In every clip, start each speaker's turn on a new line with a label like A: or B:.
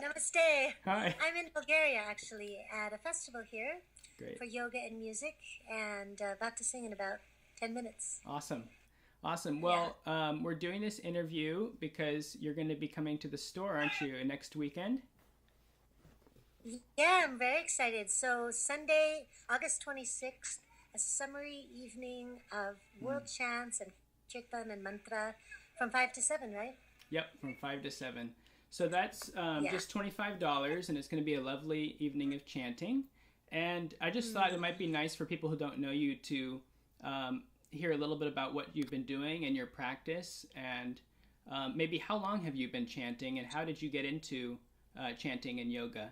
A: Namaste.
B: Hi.
A: I'm in Bulgaria actually at a festival here
B: Great.
A: for yoga and music and about to sing in about 10 minutes.
B: Awesome. Awesome.
A: Yeah.
B: Well, we're doing this interview because you're going to be coming to the store, aren't you, next weekend?
A: Yeah, I'm very excited. So Sunday, August 26th, a summary evening of world chants and kirtan and mantra from 5 to 7, right?
B: Yep, from 5 to 7. So that's
A: Yeah.
B: just $25, and it's going to be a lovely evening of chanting. And I just thought it might be nice for people who don't know you to hear a little bit about what you've been doing and your practice, and maybe how long have you been chanting, and how did you get into chanting and yoga?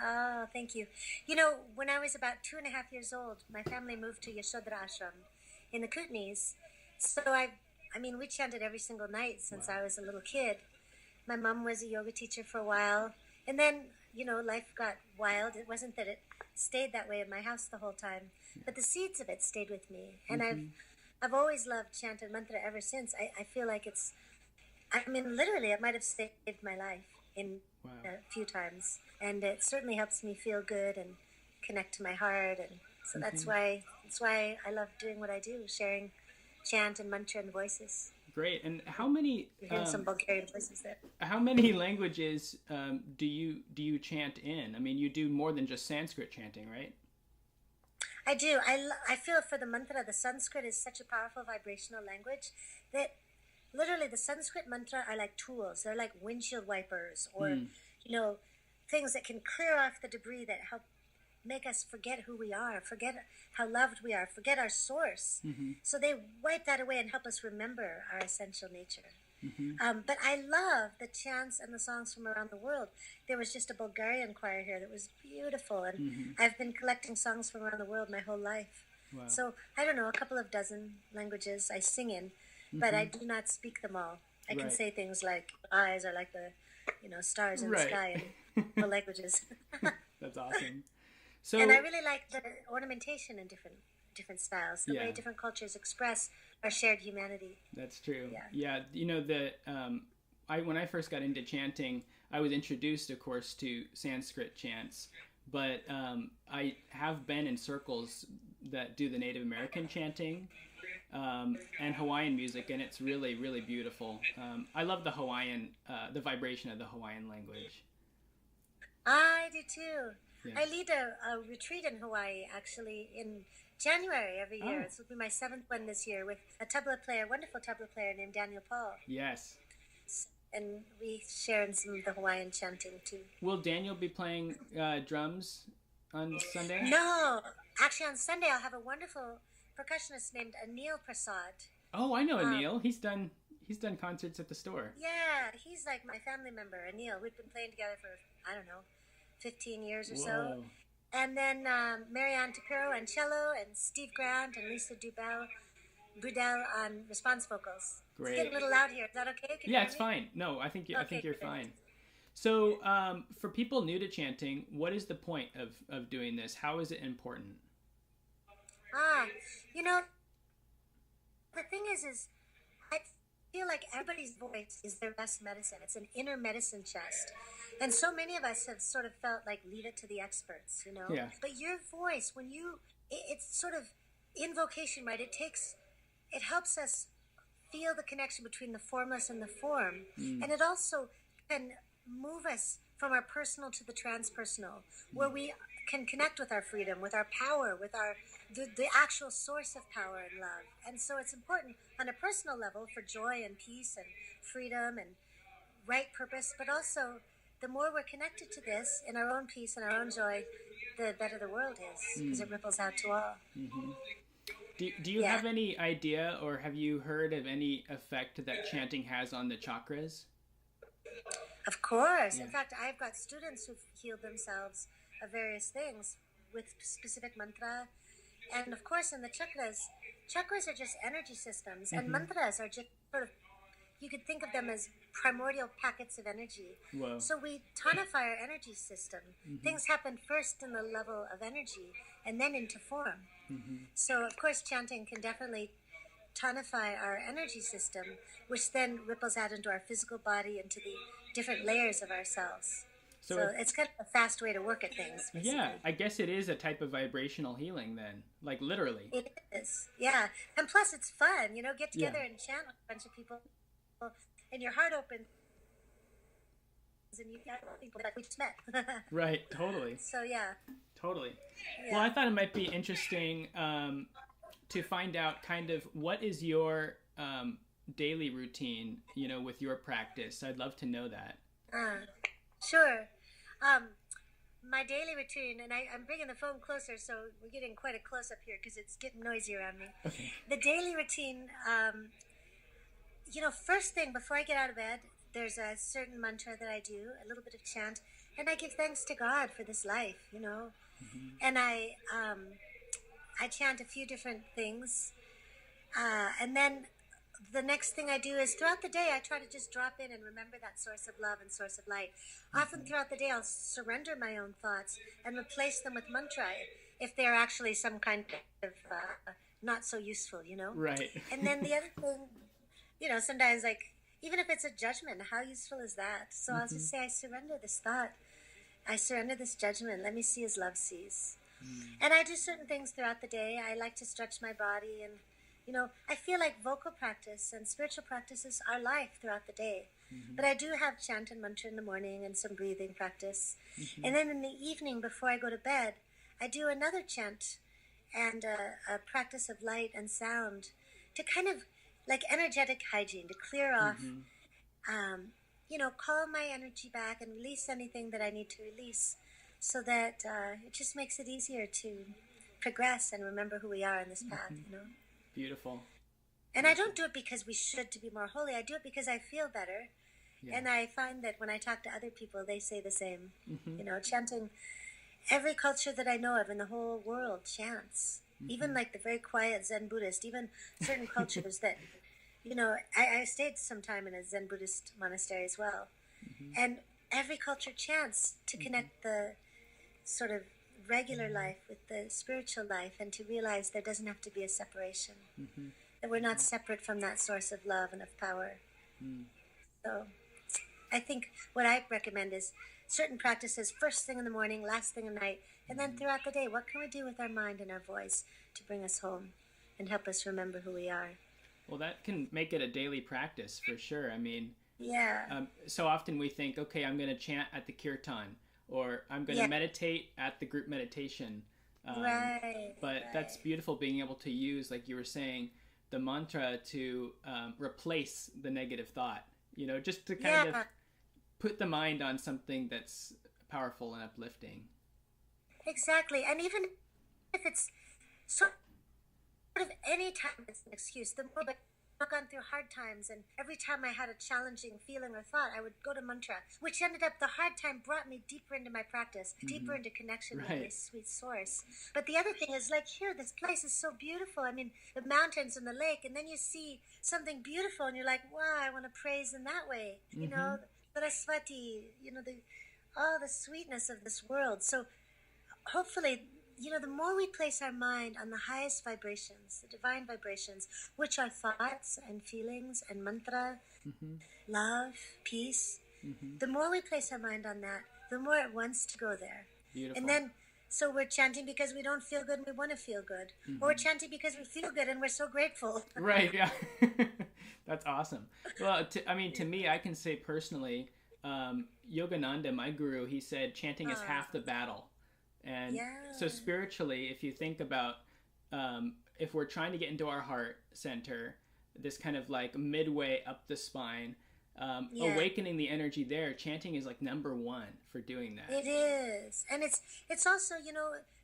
A: Oh, thank you. You know, when I was about 2.5 years old, my family moved to Yashodhara Ashram in the Kootenays. So I mean, we chanted every single night since I was a little kid. My mom was a yoga teacher for a while. And then, life got wild. It wasn't that it stayed that way in my house the whole time, but the seeds of it stayed with me. And I've always loved chant and mantra ever since. I feel like literally, it might have saved my life in
B: Wow.
A: a few times. And it certainly helps me feel good and connect to my heart. And so that's why I love doing what I do, sharing chant and mantra and voices.
B: Great. And how many
A: You're hearing some Bulgarian voices there.
B: how many languages do you chant in? I mean, you do more than just Sanskrit chanting, right?
A: I do. I feel for the mantra, the Sanskrit is such a powerful vibrational language that literally the Sanskrit mantra are like tools. They're like windshield wipers or, things that can clear off the debris that help make us forget who we are, forget how loved we are, forget our source. So they wipe that away and help us remember our essential nature. But I love the chants and the songs from around the world. There was just a Bulgarian choir here that was beautiful, and I've been collecting songs from around the world my whole life.
B: Wow.
A: So I don't know, a couple of dozen languages I sing in, but I do not speak them all. I can
B: Right.
A: say things like eyes are like the, stars in
B: Right.
A: the sky in all languages.
B: That's awesome. So
A: And I really like the ornamentation in different styles, the
B: Yeah.
A: way different cultures express our shared humanity.
B: that's true.
A: Yeah.
B: Yeah, when I first got into chanting, I was introduced, of course, to Sanskrit chants, but I have been in circles that do the Native American chanting and Hawaiian music, and it's really, really beautiful. I love the vibration of the Hawaiian language.
A: I do too.
B: Yeah.
A: I lead a retreat in Hawaii actually in January every year.
B: Oh.
A: This will be my 7th one this year with a wonderful tabla player named Daniel Paul.
B: Yes.
A: And we share in some of the Hawaiian chanting too.
B: Will Daniel be playing drums on Sunday?
A: No, actually on Sunday I'll have a wonderful percussionist named Anil Prasad.
B: Oh, I know Anil. He's done concerts at the store.
A: Yeah, he's like my family member, Anil. We've been playing together for, I don't know, 15 years or so.
B: Whoa.
A: And then Marianne Tapiro on cello, and Steve Grant and Lisa Brudel on response vocals.
B: Great.
A: It's getting a little loud here. Is that okay? Can you
B: Yeah,
A: hear
B: it's
A: me?
B: fine. No, I think
A: Okay,
B: you're
A: great.
B: fine. So, for people new to chanting, what is the point of doing this? How is it important?
A: The thing is I feel like everybody's voice is their best medicine. It's an inner medicine chest. And so many of us have sort of felt like leave it to the experts,
B: Yeah.
A: But your voice, it's sort of invocation, right? It helps us feel the connection between the formless and the form. And it also can move us from our personal to the transpersonal, where we can connect with our freedom, with our power, with the actual source of power and love. And so it's important on a personal level for joy and peace and freedom and right purpose, but also the more we're connected to this in our own peace and our own joy, the better the world is, because it ripples out to all.
B: Do you have any idea, or have you heard of any effect that chanting has on the chakras?
A: Of course. In fact, I've got students who've healed themselves of various things with specific mantra. And of course, in the chakras are just energy systems, and mantras are just sort of, you could think of them as primordial packets of energy.
B: Whoa.
A: So we tonify our energy system. Things happen first in the level of energy and then into form. So, of course, chanting can definitely tonify our energy system, which then ripples out into our physical body, into the different layers of ourselves. So it's kind of a fast way to work at things, basically.
B: Yeah, I guess it is a type of vibrational healing then, like literally.
A: It is, yeah. And plus it's fun, get together and chant with a bunch of people and your heart opens and you got people that we just met.
B: Right, totally.
A: So, yeah.
B: Totally.
A: Yeah.
B: Well, I thought it might be interesting to find out kind of what is your daily routine, with your practice. I'd love to know that.
A: Sure. My daily routine, and I'm bringing the phone closer, so we're getting quite a close-up here because it's getting noisy around me.
B: Okay.
A: The daily routine, first thing before I get out of bed, there's a certain mantra that I do, a little bit of chant, and I give thanks to God for this life, And I chant a few different things, and then the next thing I do is throughout the day I try to just drop in and remember that source of love and source of light. Often throughout the day I'll surrender my own thoughts and replace them with mantra if they're actually some kind of not so useful,
B: Right.
A: And then the other thing, sometimes even if it's a judgment, how useful is that? So I'll just say, I surrender this thought. I surrender this judgment. Let me see as love sees. And I do certain things throughout the day. I like to stretch my body and I feel like vocal practice and spiritual practices are life throughout the day. But I do have chant and mantra in the morning and some breathing practice. And then in the evening before I go to bed, I do another chant and a practice of light and sound to kind of like energetic hygiene, to clear off, call my energy back and release anything that I need to release so that it just makes it easier to progress and remember who we are in this path,
B: Beautiful.
A: And I don't do it because we should to be more holy. I do it because I feel better. Yeah. And I find that when I talk to other people, they say the same. Chanting, every culture that I know of in the whole world chants. Even like the very quiet Zen Buddhist, even certain cultures that, I stayed some time in a Zen Buddhist monastery as well. And every culture chants to connect the sort of regular life with the spiritual life and to realize there doesn't have to be a separation. That we're not separate from that source of love and of power. So I think what I recommend is certain practices first thing in the morning, last thing at night, and then throughout the day, what can we do with our mind and our voice to bring us home and help us remember who we are?
B: Well, that can make it a daily practice for sure. I mean,
A: yeah.
B: So often we think, okay, I'm going to chant at the kirtan, or I'm going to meditate at the group meditation. But that's beautiful being able to use, like you were saying, the mantra to replace the negative thought, just to kind of put the mind on something that's powerful and uplifting.
A: Exactly. And even if it's sort of any time it's an excuse, the more I've gone through hard times, and every time I had a challenging feeling or thought, I would go to mantra, which ended up, the hard time brought me deeper into my practice, deeper into connection with my sweet source. But the other thing is, like here, this place is so beautiful. I mean, the mountains and the lake, and then you see something beautiful, and you're like, wow, I want to praise in that way. Saraswati, all the sweetness of this world. So hopefully, the more we place our mind on the highest vibrations, the divine vibrations, which are thoughts and feelings and mantra, love, peace, the more we place our mind on that, the more it wants to go there.
B: Beautiful.
A: And then, so we're chanting because we don't feel good and we want to feel good. Or we're chanting because we feel good and we're so grateful.
B: Right, yeah. That's awesome. Well, to me, I can say personally, Yogananda, my guru, he said chanting is half the battle. And so spiritually, if you think about, if we're trying to get into our heart center, this kind of like midway up the spine, awakening the energy there, chanting is like number one for doing that.
A: It is. And it's also,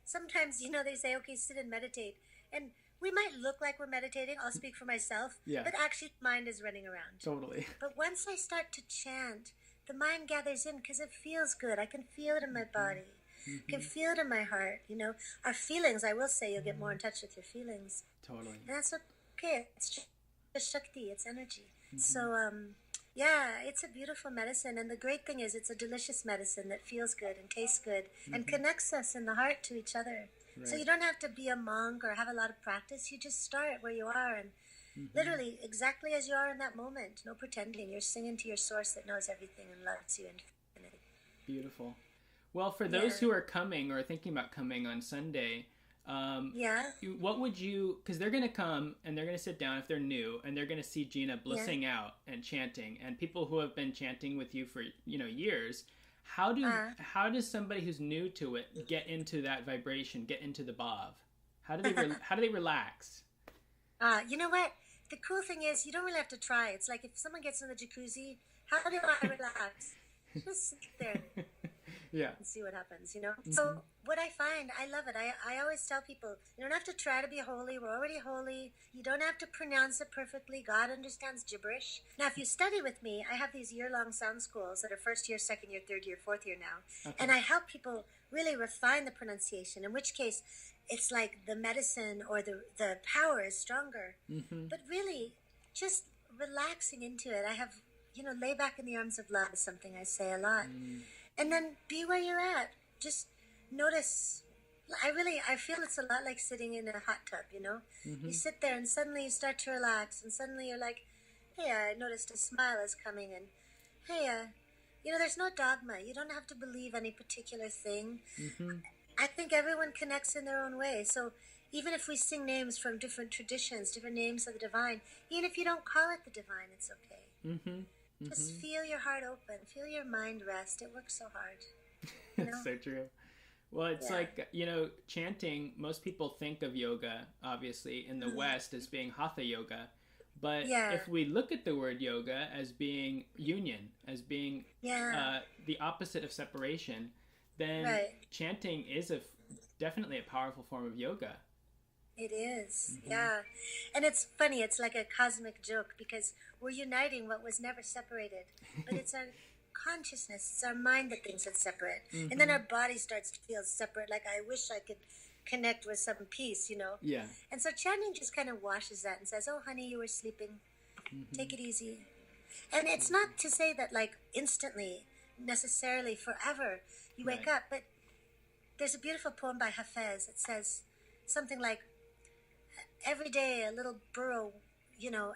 A: sometimes, they say, okay, sit and meditate. And we might look like we're meditating. I'll speak for myself. But actually, the mind is running around.
B: Totally.
A: But once I start to chant, the mind gathers in because it feels good. I can feel it in my body. I can feel it in my heart. Our feelings, I will say, you'll get more in touch with your feelings.
B: Totally.
A: And that's okay. It's just Shakti. It's energy. So, it's a beautiful medicine. And the great thing is it's a delicious medicine that feels good and tastes good and connects us in the heart to each other. Right. So you don't have to be a monk or have a lot of practice. You just start where you are and literally exactly as you are in that moment. No pretending. You're singing to your source that knows everything and loves you infinitely.
B: Beautiful. Well, for those who are coming or thinking about coming on Sunday, what would you, because they're going to come and they're going to sit down if they're new and they're going to see Gina blissing out and chanting, and people who have been chanting with you for, years. How does somebody who's new to it get into that vibration, get into the bhav? How do they relax?
A: You know what? The cool thing is you don't really have to try. It's like if someone gets in the jacuzzi, how do I relax? Just sit there and see what happens, Mm-hmm. So what I find, I love it. I always tell people, you don't have to try to be holy. We're already holy. You don't have to pronounce it perfectly. God understands gibberish. Now, if you study with me, I have these year-long sound schools that are first year, second year, third year, fourth year now. Okay. And I help people really refine the pronunciation, in which case it's like the medicine or the power is stronger. Mm-hmm. But really, just relaxing into it. I have, lay back in the arms of love is something I say a lot. And then be where you're at. Just notice. I feel it's a lot like sitting in a hot tub, Mm-hmm. You sit there and suddenly you start to relax, and suddenly you're like, hey, I noticed a smile is coming, and hey, there's no dogma. You don't have to believe any particular thing. Mm-hmm. I think everyone connects in their own way. So even if we sing names from different traditions, different names of the divine, even if you don't call it the divine, it's okay. Mm-hmm. Mm-hmm. Just feel your heart open. Feel your mind rest. It works so hard.
B: That's so true. Well, it's like, chanting, most people think of yoga, obviously, in the West as being hatha yoga. But if we look at the word yoga as being union, as being the opposite of separation, then chanting is definitely a powerful form of yoga.
A: It is, And it's funny, it's like a cosmic joke because we're uniting what was never separated. But it's our consciousness, it's our mind that thinks it's separate. Mm-hmm. And then our body starts to feel separate, like I wish I could connect with some peace, Yeah. And so chanting just kind of washes that and says, oh, honey, you were sleeping. Mm-hmm. Take it easy. And it's not to say that like instantly, necessarily forever, you wake up. But there's a beautiful poem by Hafez. It says something like, every day a little burrow,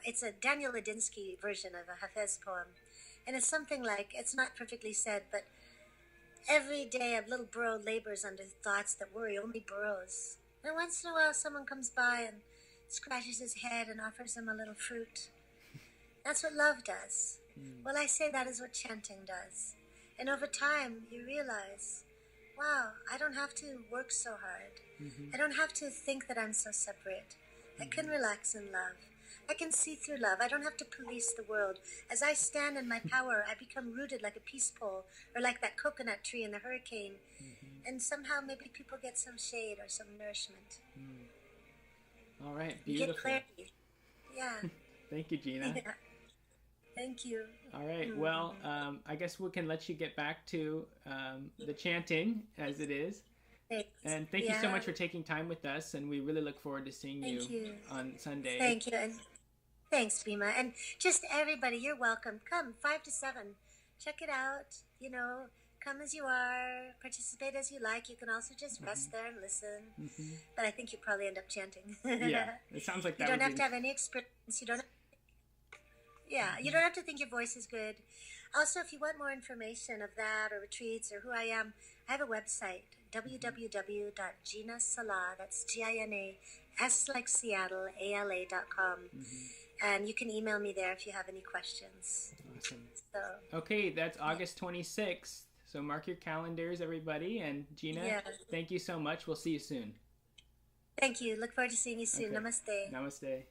A: it's a Daniel Ladinsky version of a Hafez poem. And it's something like, it's not perfectly said, but every day a little burrow labors under thoughts that worry only burrows. And once in a while someone comes by and scratches his head and offers him a little fruit. That's what love does. Well, I say that is what chanting does. And over time you realize, wow, I don't have to work so hard. Mm-hmm. I don't have to think that I'm so separate. I can relax in love. I can see through love. I don't have to police the world. As I stand in my power, I become rooted like a peace pole, or like that coconut tree in the hurricane. Mm-hmm. And somehow maybe people get some shade or some nourishment.
B: All right, beautiful.
A: You get clarity. Yeah.
B: Thank you, Gina.
A: Yeah. Thank you.
B: All right, well, I guess we can let you get back to the chanting as it is.
A: Thanks.
B: And thank you so much for taking time with us, and we really look forward to seeing you on Sunday.
A: Thank you, and thanks, Bhima. And just everybody, you're welcome. Come, 5 to 7. Check it out. Come as you are, participate as you like. You can also just rest there and listen. Mm-hmm. But I think you probably end up chanting.
B: Yeah, it sounds like that.
A: You don't have to have any experience. You don't have to think your voice is good. Also, if you want more information of that or retreats or who I am, I have a website, www.ginasalā, that's GINAS like Seattle, ALA.com. Mm-hmm. And you can email me there if you have any questions.
B: Awesome. Okay, that's August 26th. So mark your calendars, everybody. And Gina, thank you so much. We'll see you soon.
A: Thank you. Look forward to seeing you soon.
B: Okay.
A: Namaste.
B: Namaste.